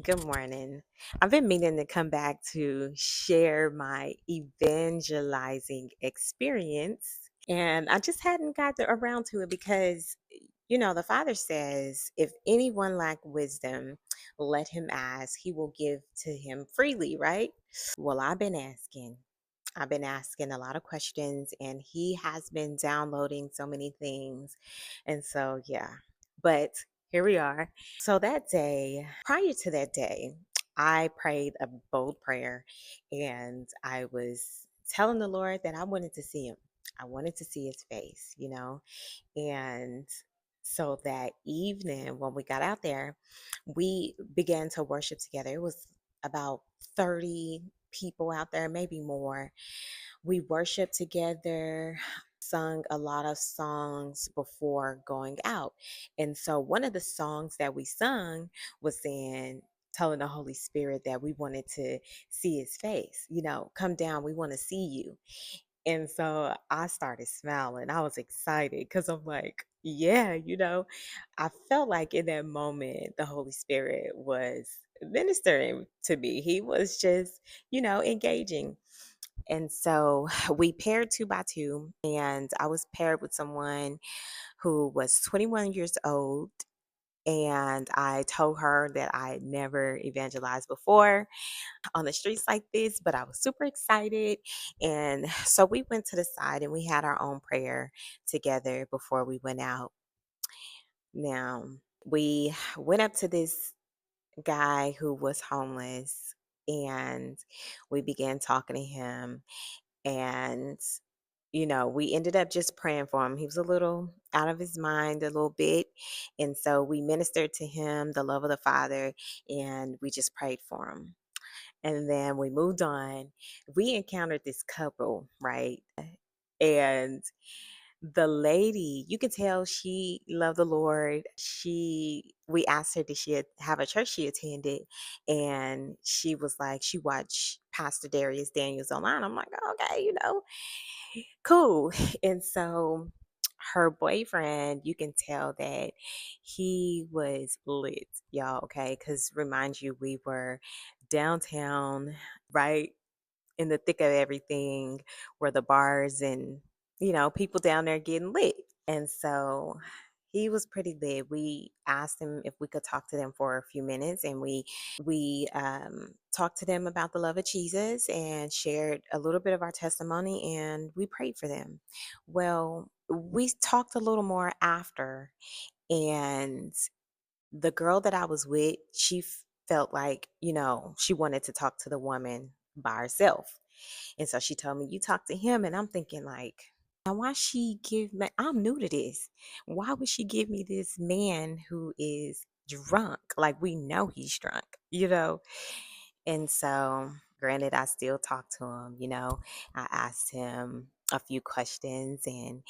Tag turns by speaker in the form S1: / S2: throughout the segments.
S1: Good morning. I've been meaning to come back to share my evangelizing experience, and I just hadn't got around to it because, the Father says, if anyone lack wisdom, let him ask, he will give to him freely, right? Well, I've been asking a lot of questions, and he has been downloading so many things. And so, yeah. But here we are. So that day, prior to that day, I prayed a bold prayer, and I was telling the Lord that I wanted to see him. I wanted to see his face. And so that evening, when we got out there, we began to worship together. It was about 30 people out there, maybe more. We worshiped together, sung a lot of songs before going out. And so one of the songs that we sung was saying, telling the Holy Spirit that we wanted to see his face, come down, we want to see you. And so I started smiling. I was excited because I'm like, yeah, I felt like in that moment, the Holy Spirit was ministering to me. He was just, engaging. And so we paired two by two, and I was paired with someone who was 21 years old. And I told her that I had never evangelized before on the streets like this, but I was super excited. And so we went to the side and we had our own prayer together before we went out. Now, we went up to this guy who was homeless, and we began talking to him. And we ended up just praying for him. He was a little out of his mind a little bit. And so we ministered to him the love of the Father, and we just prayed for him. And then we moved on. We encountered this couple, right? And the lady, you could tell she loved the Lord. We asked her, did she have a church she attended? And she was like, she watched Pastor Darius Daniels online. I'm like, okay, cool. And so her boyfriend, you can tell that he was lit, y'all, okay? Because remind you, we were downtown, right in the thick of everything, where the bars and, people down there getting lit. And so he was pretty lit. We asked him if we could talk to them for a few minutes, and we talked to them about the love of Jesus and shared a little bit of our testimony, and we prayed for them. Well, we talked a little more after, and the girl that I was with, she felt like, she wanted to talk to the woman by herself. And so she told me, you talk to him. And I'm thinking, like, now why she give me, I'm new to this. Why would she give me this man who is drunk? Like, we know he's drunk. And so, granted, I still talk to him. I asked him a few questions and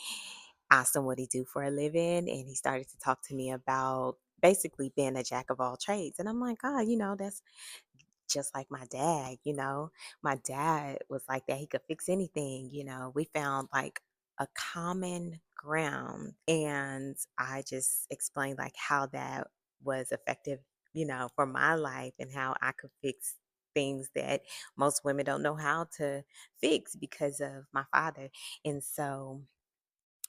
S1: asked him what he do for a living. And he started to talk to me about basically being a jack of all trades. And I'm like, oh, that's just like my dad. My dad was like that. He could fix anything. We found like a common ground. And I just explained like how that was effective, for my life, and how I could fix things that most women don't know how to fix because of my father. And so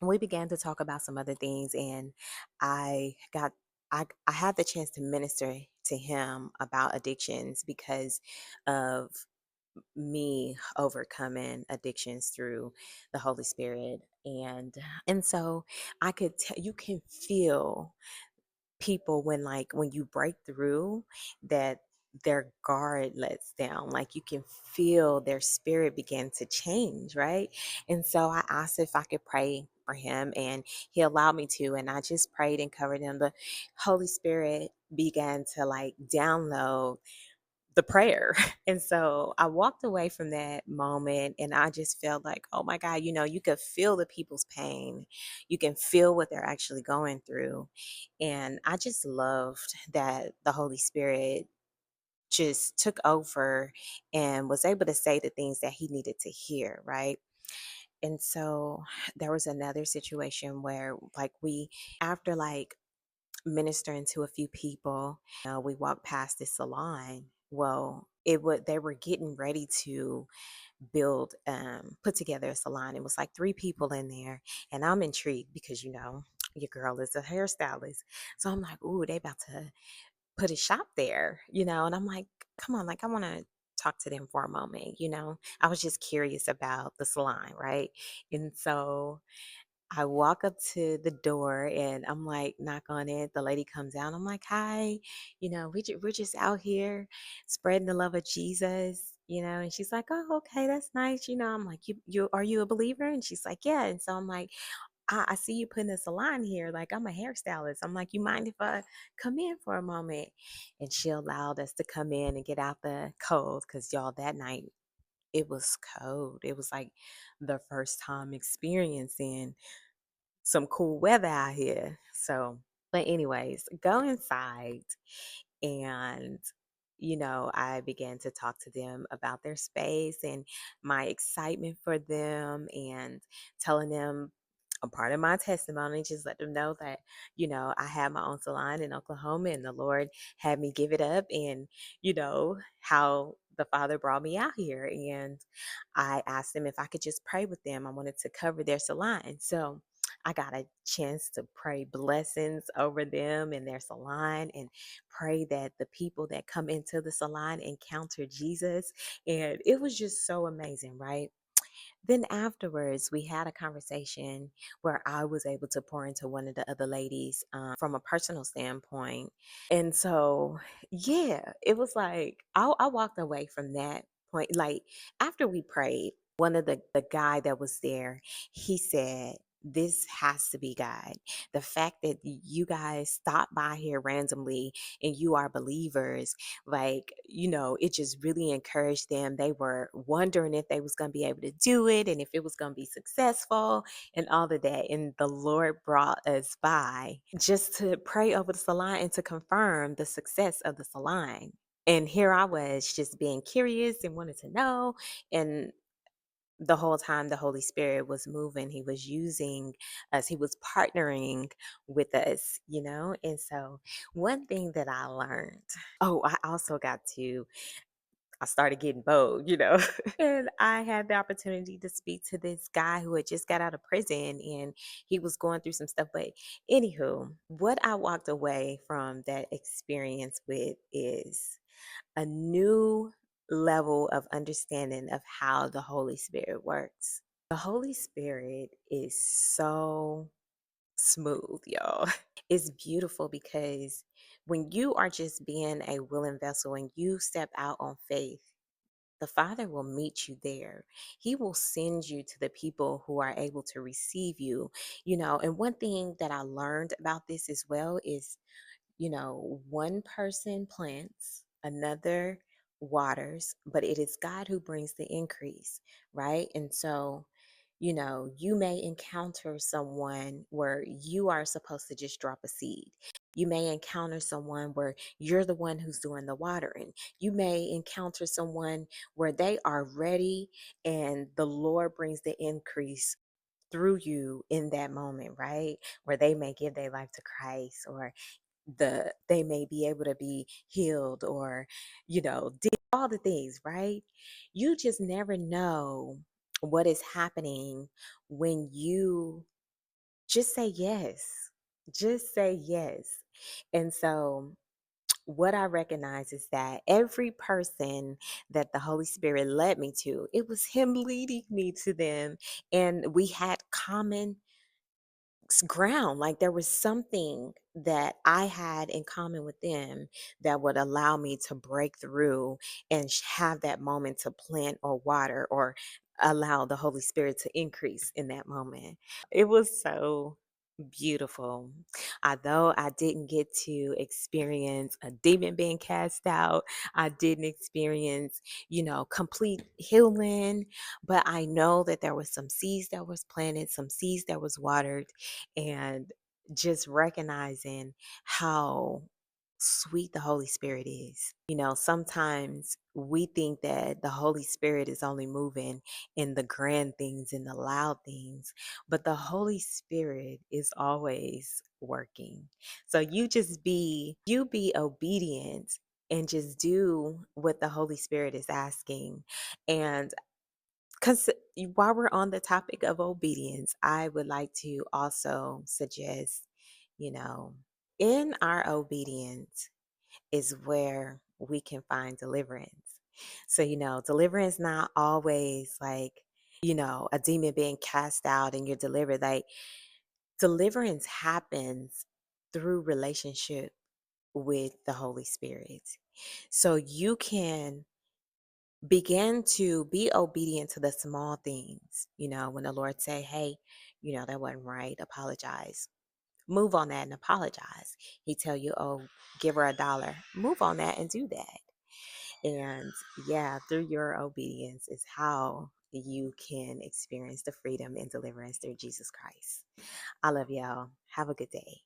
S1: we began to talk about some other things, and I got I had the chance to minister to him about addictions because of me overcoming addictions through the Holy Spirit. And so I could tell, you can feel people when, like, when you break through, that their guard lets down, like you can feel their spirit begin to change, right? And so I asked if I could pray for him, and he allowed me to, and I just prayed and covered him. The Holy Spirit began to like download the prayer. And so I walked away from that moment, and I just felt like, oh my God, you could feel the people's pain. You can feel what they're actually going through. And I just loved that the Holy Spirit just took over and was able to say the things that he needed to hear, right? And so there was another situation where, like, after like ministering to a few people. We walked past this salon. Well, they were getting ready to put together a salon. It was like three people in there, and I'm intrigued because your girl is a hairstylist. So I'm like, ooh, they about to put a shop there, and I'm like, come on, like I want to talk to them for a moment. I was just curious about the salon, right? And so I walk up to the door and I'm like, knock on it. The lady comes out. I'm like, hi, we're just out here spreading the love of Jesus. And she's like, oh, okay, that's nice. I'm like, you are you a believer? And she's like, yeah. And so I'm like, I see you putting a salon here. Like, I'm a hairstylist. I'm like, you mind if I come in for a moment? And she allowed us to come in and get out the cold because y'all, that night it was cold. It was like the first time experiencing some cool weather out here. So, but anyways, go inside and I began to talk to them about their space and my excitement for them and telling them a part of my testimony, just let them know that, I had my own salon in Oklahoma and the Lord had me give it up and, how the Father brought me out here. And I asked them if I could just pray with them. I wanted to cover their salon. So I got a chance to pray blessings over them and their salon and pray that the people that come into the salon encounter Jesus. And it was just so amazing, right? Then afterwards, we had a conversation where I was able to pour into one of the other ladies from a personal standpoint. And so, yeah, it was like I walked away from that point. Like after we prayed, one of the guy that was there, he said, this has to be God. The fact that you guys stop by here randomly and you are believers, like, it just really encouraged them. They were wondering if they was going to be able to do it and if it was going to be successful and all of that. And the Lord brought us by just to pray over the salon and to confirm the success of the salon. And here I was just being curious and wanted to know. And the whole time the Holy Spirit was moving, He was using us, He was partnering with us. And so, one thing that I learned, oh, I also I started getting bold. And I had the opportunity to speak to this guy who had just got out of prison and he was going through some stuff. But, anywho, what I walked away from that experience with is a new level of understanding of how the Holy Spirit works. The Holy Spirit is so smooth, y'all. It's beautiful because when you are just being a willing vessel and you step out on faith, the Father will meet you there. He will send you to the people who are able to receive you. And one thing that I learned about this as well is one person plants, another waters, but it is God who brings the increase, right? And so, you may encounter someone where you are supposed to just drop a seed. You may encounter someone where you're the one who's doing the watering. You may encounter someone where they are ready and the Lord brings the increase through you in that moment, right? Where they may give their life to Christ or they may be able to be healed or did all the things, right? You just never know what is happening when you just say yes. And so what I recognize is that every person that the Holy Spirit led me to, it was Him leading me to them, and we had common ground. Like there was something that I had in common with them that would allow me to break through and have that moment to plant or water or allow the Holy Spirit to increase in that moment. It was so beautiful. Although I didn't get to experience a demon being cast out, I didn't experience, complete healing, but I know that there was some seeds that was planted, some seeds that was watered, and just recognizing how sweet the Holy Spirit is. Sometimes we think that the Holy Spirit is only moving in the grand things, in the loud things, but the Holy Spirit is always working. So you be obedient and just do what the Holy Spirit is asking. And because while we're on the topic of obedience, I would like to also suggest, you know, in our obedience is where we can find deliverance. So, deliverance not always like, a demon being cast out and you're delivered. Like deliverance happens through relationship with the Holy Spirit. So you can begin to be obedient to the small things. When the Lord say, hey, that wasn't right, apologize. Move on that and apologize. He tell you, oh, give her $1. Move on that and do that. And yeah, through your obedience is how you can experience the freedom and deliverance through Jesus Christ. I love y'all. Have a good day.